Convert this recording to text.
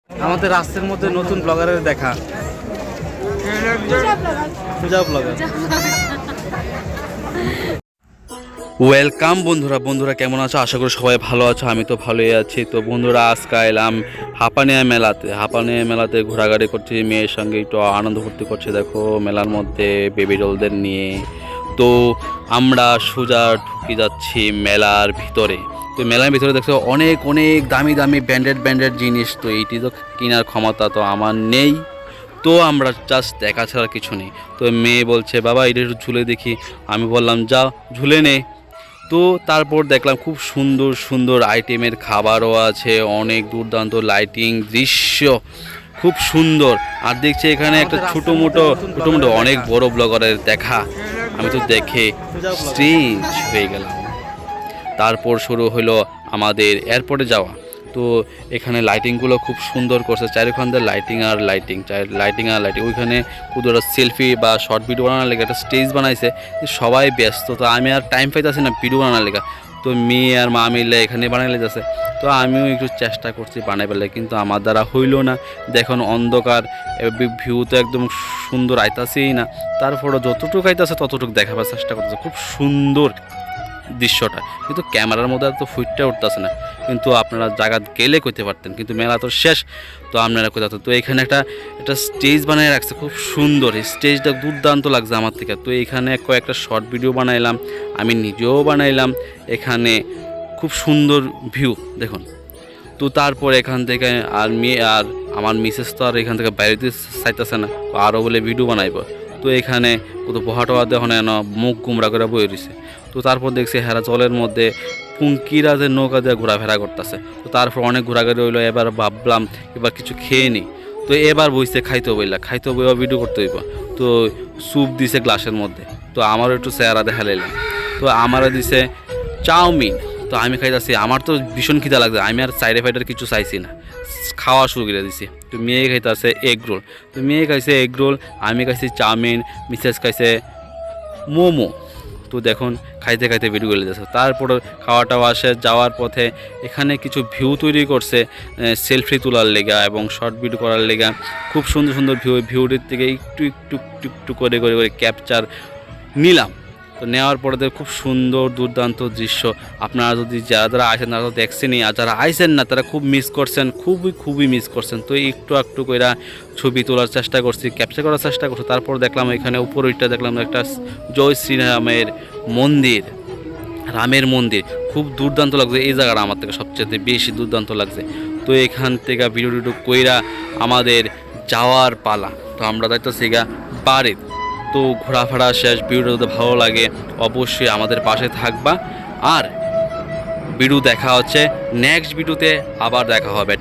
আমাদের রাস্তার মধ্যে নতুন ব্লগারের দেখা, পূজা ব্লগার। ওয়েলকাম বন্ধুরা কেমন আছো? আশা করি সবাই ভালো আছো। আমি তো ভালোই আছি। তো বন্ধুরা, আজকে এলাম হাপানিয়া মেলাতে ঘোরাঘুরি করছি, মেয়ের সঙ্গে একটু আনন্দ ফুর্তি করছি। দেখো মেলার মধ্যে বেবি ডলদের নিয়ে। তো আমরা সোজা ঢুকে যাচ্ছি মেলার ভিতরে। তো মেলার ভিতরে দেখছো অনেক দামি ব্র্যান্ডেড জিনিস। তো এইটি তো কেনার ক্ষমতা তো আমার নেই, তো আমরা জাস্ট দেখা ছাড়া কিছু নেই। তো মেয়ে বলছে বাবা এটা একটু ঝুলে দেখি। আমি বললাম যাও ঝুলে নে। তো তারপর দেখলাম খুব সুন্দর আইটেমের খাবারও আছে, অনেক দুর্দান্ত লাইটিং, দৃশ্য খুব সুন্দর। আর দেখছি এখানে একটা ছোটো মোটো অনেক বড় ব্লগারের দেখা। আমি তো দেখে স্ট্রেঞ্জ হয়ে গেলাম। তারপর শুরু হলো আমাদের এয়ারপোর্টে যাওয়া। তো এখানে লাইটিংগুলো খুব সুন্দর করছে, চারিখান দিয়ে লাইটিং আর লাইটিং। ওইখানে কুদুরা সেলফি বা শর্ট ভিডিও বানানোর লেগে একটা স্টেজ বানাইছে। সবাই ব্যস্ত, তো আমি আর টাইম পাইতেছি না ভিডিও বানানোর লেগে। তো মেয়ে আর মা মিলে এখানে বানাইলে যাচ্ছে। তো আমিও একটু চেষ্টা করছি বানাই পেলে, কিন্তু আমার দ্বারা হইল না। দেখুন অন্ধকার, ভিউ তো একদম সুন্দর আইতাছেই না। তারপরে যতটুকু আইতাছে ততটুকু দেখাবার চেষ্টা করতেছে। খুব সুন্দর দৃশ্যটা, কিন্তু ক্যামেরার মধ্যে তো ফুটটা উঠতেছে না। কিন্তু আপনারা জায়গা গেলে করতে পারতেন, কিন্তু মেলা তো শেষ, তো আপনারা কোথাও। তো এখানে একটা স্টেজ বানিয়ে রাখছে, খুব সুন্দর। এই স্টেজটা দুর্দান্ত লাগছে আমার থেকে। তো এখানে কয়েকটা শর্ট ভিডিও বানাইলাম, আমি নিজেও বানাইলাম। এখানে খুব সুন্দর ভিউ দেখুন। তো তারপর এখান থেকে আর আমার মিসেস তো আর এখান থেকে বাইরে চাইতেছে না, আরও বলে ভিডিও বানাইব। তো এখানে কত বহাটোয়া দেখুন মুখ গুমরা করে বয়ে রয়েছে। তো তারপর দেখছি হেরা জলের মধ্যে পুঙ্কিরা যে নৌকা দিয়ে ঘোরাফেরা করতেছে। তো তারপর অনেক ঘোরাঘুরি হইলো। এবার ভাবলাম এবার কিছু খেয়ে নিই। তো এবার বইছে খাইতে বইয়া ভিডিও করতে হইব। তো স্যুপ দিছে গ্লাসের মধ্যে। তো আমারও একটু চেহারা দেখা লাইলাম। তো আমারও দিছে চাউমিন। তো আমি খাইতেছি, আমার তো ভীষণ খিদা লাগছে। আমি আর সাইড এফেক্টের কিছু চাইছি না, খাওয়া শুরু করে দিছি। তো মেয়ে খাইতেছে এগ রোল। তো মেয়ে খাইছে এগ রোল, আমি খাইছি চাউমিন, মিসেস খাইছে মোমো। তো দেখুন খাইতে ভিডিও করে দিয়েছে। তারপর খাওয়াটাও আসে। যাওয়ার পথে এখানে কিছু ভিউ তৈরি করছে সেলফি তোলার লেগা এবং শর্ট ভিডিও করার লেগা। খুব সুন্দর ভিউটির থেকে একটু করে ক্যাপচার নিলাম। তো নেওয়ার পরে খুব সুন্দর দুর্দান্ত দৃশ্য। আপনারা যদি যারা আইসেন তারা তো দেখছেনই, আর যারা আইসেন না তারা খুব মিস করছেন, খুবই মিস করছেন। তো একটু করে ছবি তোলার চেষ্টা করছি, ক্যাপচার করার চেষ্টা করছি। তারপর দেখলাম এখানে উপরটা দেখলাম একটা জয় শ্রীরামের মন্দির, রামের মন্দির। খুব দুর্দান্ত লাগছে এই জায়গাটা, আমার থেকে সবচেয়ে বেশি দুর্দান্ত লাগছে। তো এখান থেকে ভিডিও কইরা আমাদের যাওয়ার পালা। তো আমরা যাইতেছি বাড়ির। তো ঘোরাফেরা শেষ। ভিডিওটা যদি ভালো লাগে অবশ্যই আমাদের পাশে থাকবা। আর ভিডিও দেখা হচ্ছে নেক্সট ভিডিওতে, আবার দেখা হবে।